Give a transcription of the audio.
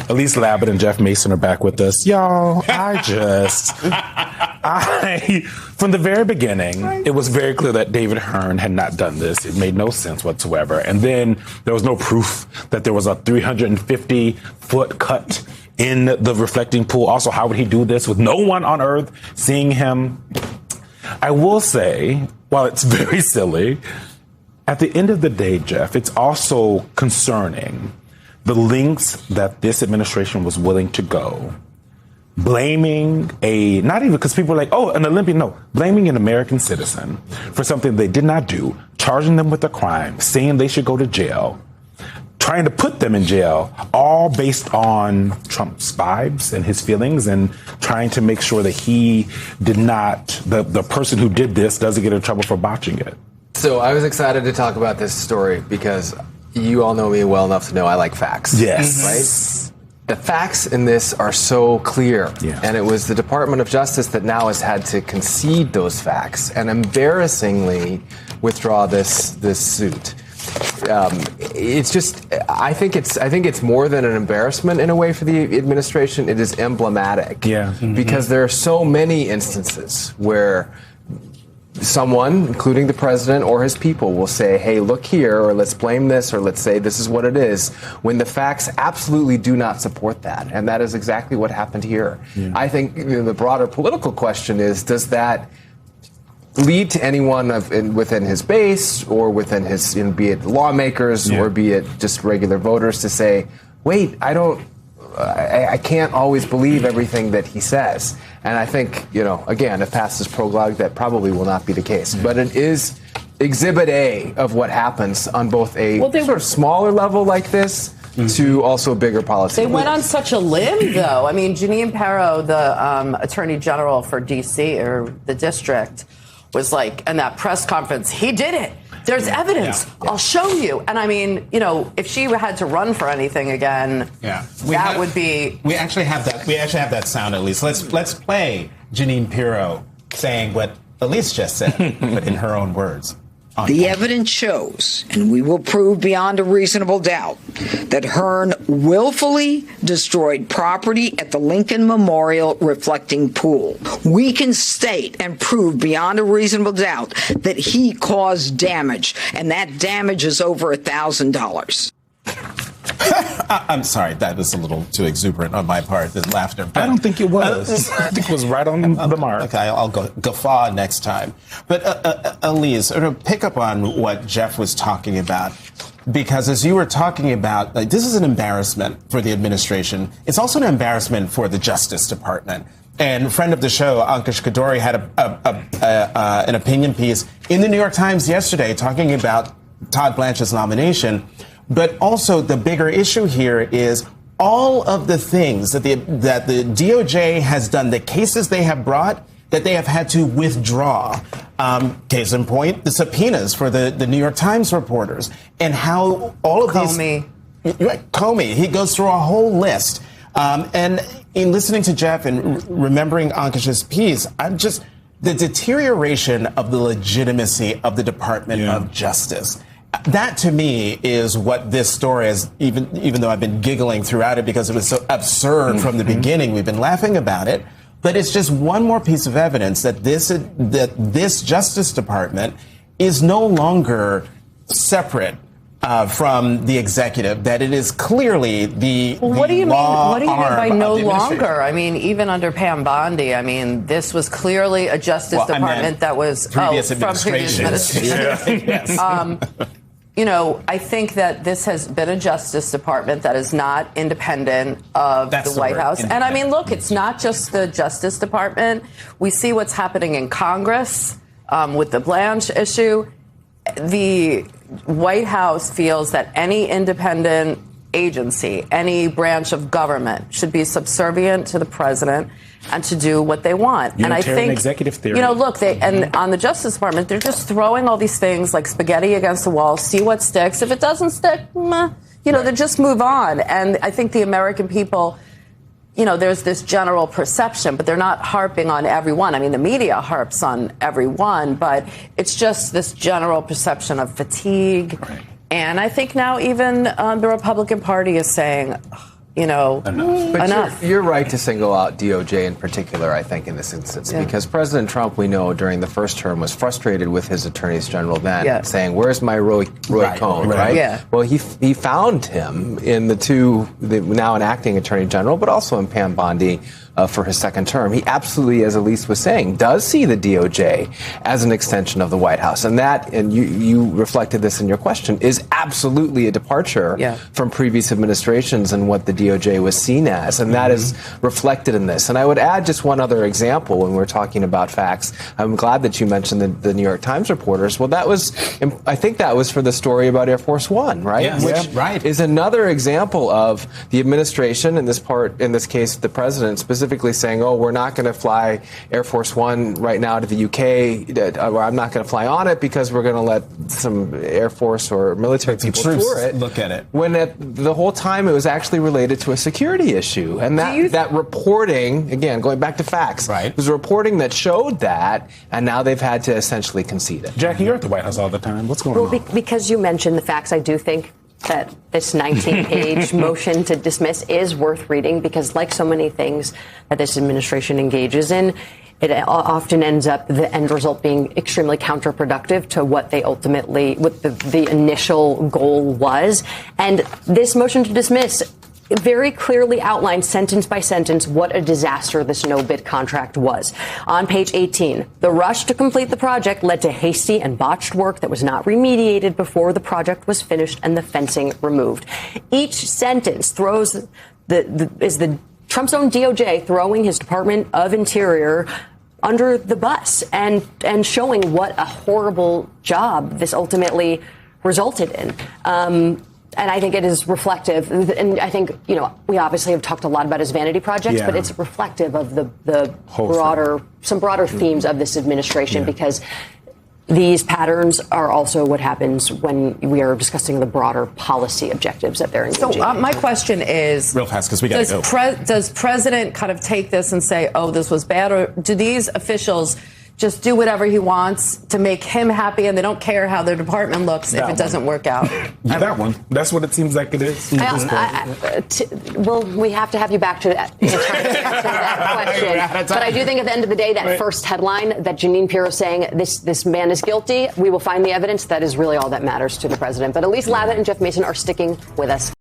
Elise Labott and Jeff Mason are back with us. Y'all, from the very beginning, it was very clear that David Hearn had not done this. It made no sense whatsoever. And then there was no proof that there was a 350-foot cut in the reflecting pool. Also, how would he do this with no one on earth seeing him? I will say, while it's very silly, at the end of the day, Jeff, it's also concerning the lengths that this administration was willing to go, blaming not even because people are like, oh, an Olympian, no, blaming an American citizen for something they did not do, charging them with a crime, saying they should go to jail, trying to put them in jail, all based on Trump's vibes and his feelings and trying to make sure that he did not, the person who did this doesn't get in trouble for botching it. So I was excited to talk about this story because you all know me well enough to know I like facts. Yes. Right? The facts in this are so clear. Yeah. And it was the Department of Justice that now has had to concede those facts and embarrassingly withdraw this suit. It's just, I think it's more than an embarrassment in a way for the administration. It is emblematic. Yeah. Because there are so many instances where someone, including the president or his people, will say, hey, look here, or let's blame this, or let's say this is what it is, when the facts absolutely do not support that. And that is exactly what happened here. Yeah. I think the broader political question is, does that lead to anyone within his base or within his, be it lawmakers or be it just regular voters to say, wait, I can't always believe everything that he says. And I think, again, if past is prologue, that probably will not be the case. But it is exhibit A of what happens on both a sort of smaller level like this to also bigger policy. They went on such a limb, though. I mean, Jeanine Pirro, the Attorney General for D.C. or the district, was like, in that press conference, he did it. There's evidence. Yeah. I'll show you. And I mean, if she had to run for anything again, would be. We actually have that. We actually have that sound at least. Let's play Jeanine Pirro saying what Elise just said, but in her own words. The evidence shows, and we will prove beyond a reasonable doubt, that Hearn willfully destroyed property at the Lincoln Memorial reflecting pool. We can state and prove beyond a reasonable doubt that he caused damage, and that damage is over $1,000. I'm sorry, that was a little too exuberant on my part, the laughter. But I don't think it was. I think it was right on the mark. Okay, I'll go guffaw next time. But Elise, pick up on what Jeff was talking about, because as you were talking about, this is an embarrassment for the administration. It's also an embarrassment for the Justice Department. And a friend of the show, Ankush Kadori, had an opinion piece in the New York Times yesterday talking about Todd Blanche's nomination. But also the bigger issue here is all of the things that the DOJ has done, the cases they have brought that they have had to withdraw. Case in point, the subpoenas for the New York Times reporters and how all of Comey, he goes through a whole list. And in listening to Jeff and remembering Ankush's piece, the deterioration of the legitimacy of the Department of Justice. That, to me, is what this story is, even though I've been giggling throughout it because it was so absurd from the beginning. We've been laughing about it. But it's just one more piece of evidence that this Justice Department is no longer separate from the executive, that it is clearly what do you mean by no longer? I mean, even under Pam Bondi, this was clearly a Justice Department that was from previous administration. Yes. I think that this has been a Justice Department that is not independent of the White House. And look, it's not just the Justice Department. We see what's happening in Congress with the Blanche issue. The White House feels that any independent agency, any branch of government should be subservient to the president and to do what they want. And I think executive theory. Look, and on the Justice Department, they're just throwing all these things like spaghetti against the wall, see what sticks. If it doesn't stick, they just move on. And I think the American people, there's this general perception, but they're not harping on everyone. The media harps on everyone, but it's just this general perception of fatigue. Right. And I think now even the Republican Party is saying, enough. You're right to single out DOJ in particular, I think, in this instance, because President Trump, we know, during the first term was frustrated with his attorneys general then, saying, where's my Roy Cohn, right? Yeah. Well, he found him in the now an acting attorney general, but also in Pam Bondi for his second term. He absolutely, as Elise was saying, does see the DOJ as an extension of the White House. And that, and you reflected this in your question, is absolutely a departure from previous administrations and what the DOJ was seen as. And that is reflected in this. And I would add just one other example when we're talking about facts. I'm glad that you mentioned the New York Times reporters. Well, I think that was for the story about Air Force One, right? Yes. Which is another example of the administration, in this case, the president, specifically saying, oh, we're not going to fly Air Force One right now to the UK. I'm not going to fly on it because we're going to let some Air Force or military people tour it. Look at it. When the whole time it was actually related to a security issue. And that reporting, again, going back to facts, was reporting that showed that, and now they've had to essentially concede it. Jackie, you're at the White House all the time. What's going on? Because you mentioned the facts, I do think that this 19-page motion to dismiss is worth reading, because like so many things that this administration engages in, it often ends up the end result being extremely counterproductive to what they ultimately, what the initial goal was. And this motion to dismiss very clearly outlines sentence by sentence what a disaster this no-bid contract was. On page 18, the rush to complete the project led to hasty and botched work that was not remediated before the project was finished and the fencing removed. Each sentence throws Trump's own DOJ throwing his Department of Interior under the bus and showing what a horrible job this ultimately resulted in. And I think it is reflective. And I think, we obviously have talked a lot about his vanity projects, but it's reflective of some broader themes of this administration, because these patterns are also what happens when we are discussing the broader policy objectives that they're engaging in. So my question is, real fast, because we got to go. Does President kind of take this and say, oh, this was bad? Or do these officials just do whatever he wants to make him happy, and they don't care how their department looks if it doesn't work out? That one. That's what it seems like it is. Well, we have to have you back to that question. But I do think at the end of the day, that first headline that Jeanine Pirro saying this man is guilty, we will find the evidence. That is really all that matters to the president. But Elise Lavit and Jeff Mason are sticking with us.